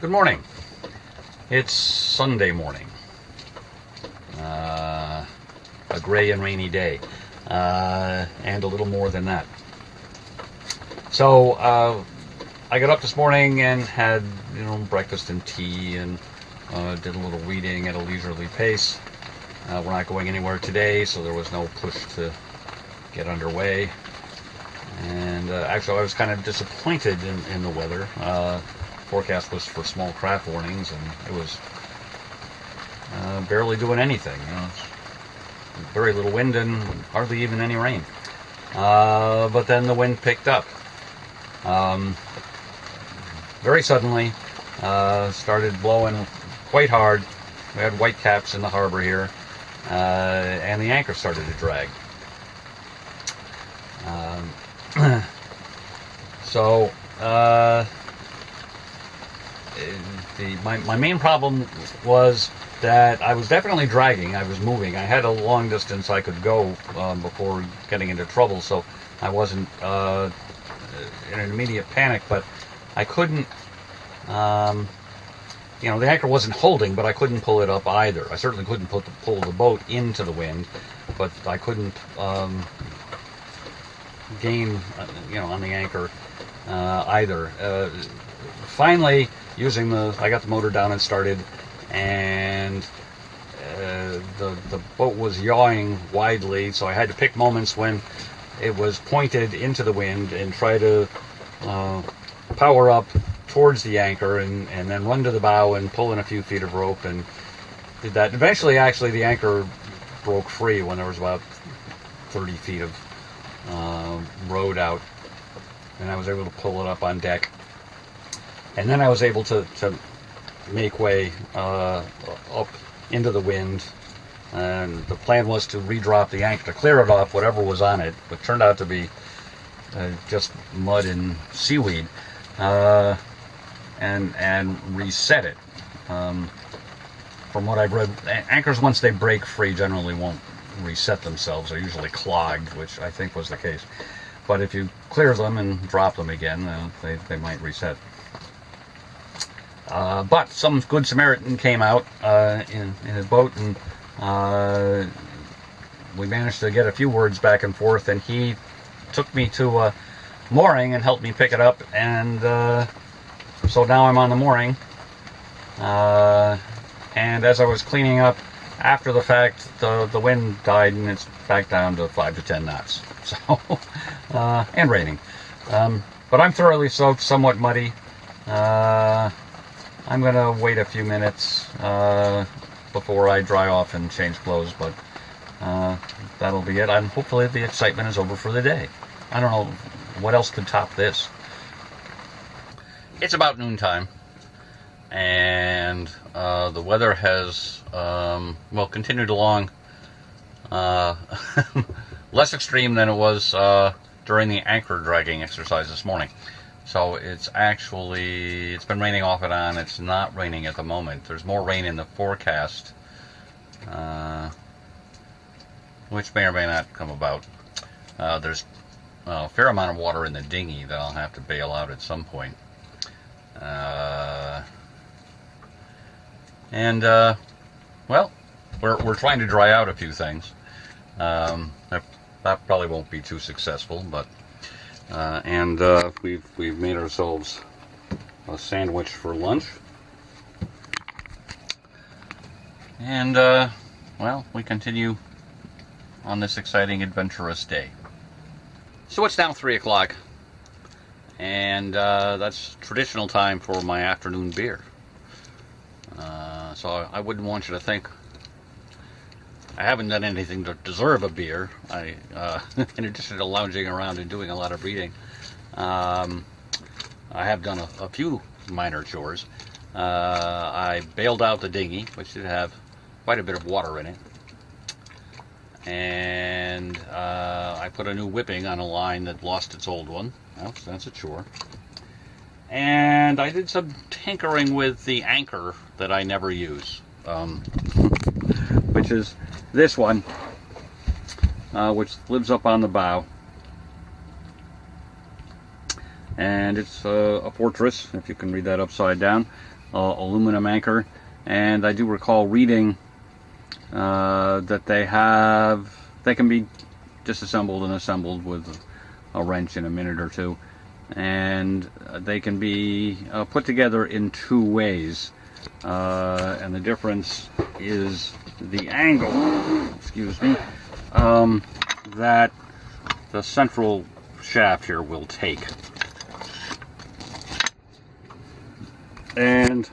Good morning. It's Sunday morning. A gray and rainy day. And a little more than that. So, I got up this morning and had, breakfast and tea and did a little reading at a leisurely pace. We're not going anywhere today, so there was no push to get underway. And actually, I was kind of disappointed in the weather. Forecast was for small craft warnings, and it was barely doing anything. Very little wind and hardly even any rain. But then the wind picked up. Very suddenly, started blowing quite hard. We had white caps in the harbor here, and the anchor started to drag. So my main problem was that I was definitely dragging. I was moving. I had a long distance I could go before getting into trouble, so I wasn't in an immediate panic, but I couldn't, the anchor wasn't holding, but I couldn't pull it up either. I certainly couldn't pull the boat into the wind, but I couldn't gain, on the anchor either. Finally, I got the motor down and started, and the boat was yawing widely, so I had to pick moments when it was pointed into the wind and try to power up towards the anchor and then run to the bow and pull in a few feet of rope, and did that. Eventually, actually, the anchor broke free when there was about 30 feet of road out, and I was able to pull it up on deck. And then I was able to make way up into the wind, and the plan was to redrop the anchor, to clear it off, whatever was on it, but turned out to be just mud and seaweed, and reset it. From what I've read, anchors, once they break free, generally won't reset themselves. They're usually clogged, which I think was the case. But if you clear them and drop them again, they might reset. But some good Samaritan came out in his boat, and we managed to get a few words back and forth, and he took me to a mooring and helped me pick it up, and so now I'm on the mooring, and as I was cleaning up after the fact, the wind died and it's back down to 5 to 10 knots, so and raining, but I'm thoroughly soaked, somewhat muddy. I'm going to wait a few minutes before I dry off and change clothes, but that'll be it. Hopefully the excitement is over for the day. I don't know what else could top this. It's about noontime, and the weather has, continued along less extreme than it was during the anchor dragging exercise this morning. So it's been raining off and on. It's not raining at the moment. There's more rain in the forecast, which may or may not come about. There's a fair amount of water in the dinghy that I'll have to bail out at some point. We're trying to dry out a few things. That probably won't be too successful, but we've made ourselves a sandwich for lunch, and we continue on this exciting, adventurous day. So it's now 3 o'clock, and that's traditional time for my afternoon beer. So I wouldn't want you to think I haven't done anything to deserve a beer. In addition to lounging around and doing a lot of reading, I have done a few minor chores. I bailed out the dinghy, which did have quite a bit of water in it, and I put a new whipping on a line that lost its old one. Well, that's a chore. And I did some tinkering with the anchor that I never use, which is this one, which lives up on the bow. And it's a fortress, if you can read that upside down. aluminum anchor, and I do recall reading that they can be disassembled and assembled with a wrench in a minute or two, and they can be put together in two ways, and the difference is the angle, excuse me, that the central shaft here will take. And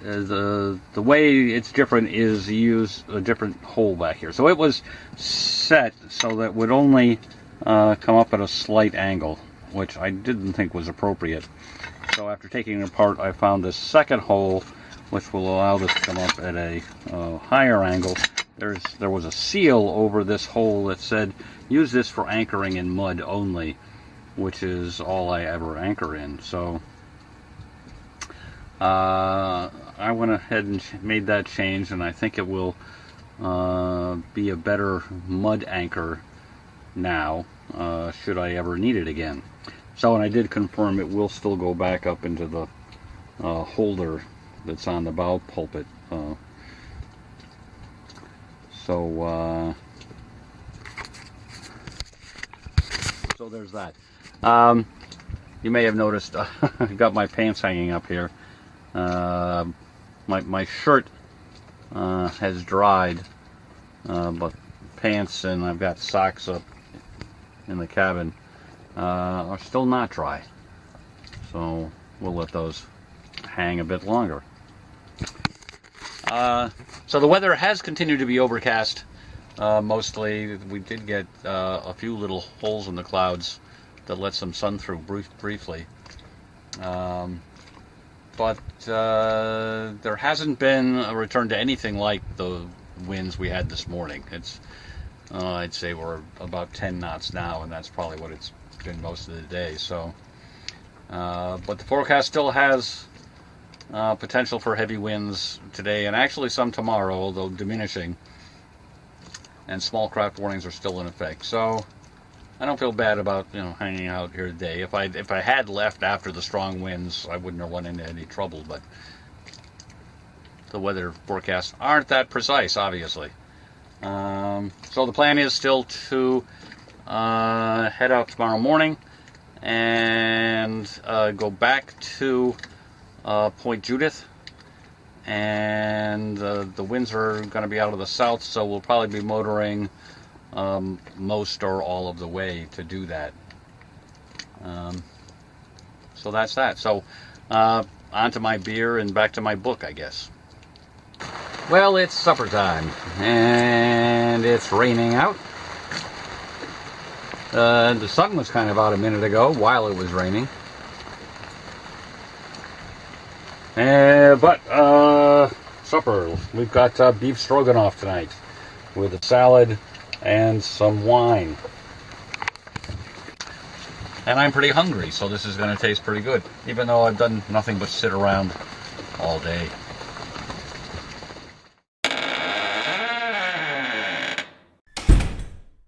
the way it's different is you use a different hole back here. So it was set so that it would only come up at a slight angle, which I didn't think was appropriate. So after taking it apart, I found this second hole, which will allow this to come up at a higher angle. There was a seal over this hole that said, use this for anchoring in mud only, which is all I ever anchor in. So I went ahead and made that change, and I think it will be a better mud anchor now, should I ever need it again. So, and I did confirm it will still go back up into the holder that's on the bow pulpit. So there's that. You may have noticed I've got my pants hanging up here. My shirt has dried, but pants, and I've got socks up in the cabin, are still not dry. So we'll let those hang a bit longer. So the weather has continued to be overcast, mostly. We did get a few little holes in the clouds that let some sun through briefly. But there hasn't been a return to anything like the winds we had this morning. It's I'd say we're about 10 knots now, and that's probably what it's been most of the day. So, but the forecast still has potential for heavy winds today, and actually some tomorrow, although diminishing. And small craft warnings are still in effect. So I don't feel bad about hanging out here today. If I had left after the strong winds, I wouldn't have run into any trouble. But the weather forecasts aren't that precise, obviously. So the plan is still to head out tomorrow morning and go back to Point Judith, and the winds are going to be out of the south, so we'll probably be motoring most or all of the way to do that. So that's that. So on to my beer and back to my book, I guess. Well, it's supper time, and it's raining out. The sun was kind of out a minute ago while it was raining. But supper, we've got beef stroganoff tonight with a salad and some wine. And I'm pretty hungry, so this is going to taste pretty good, even though I've done nothing but sit around all day.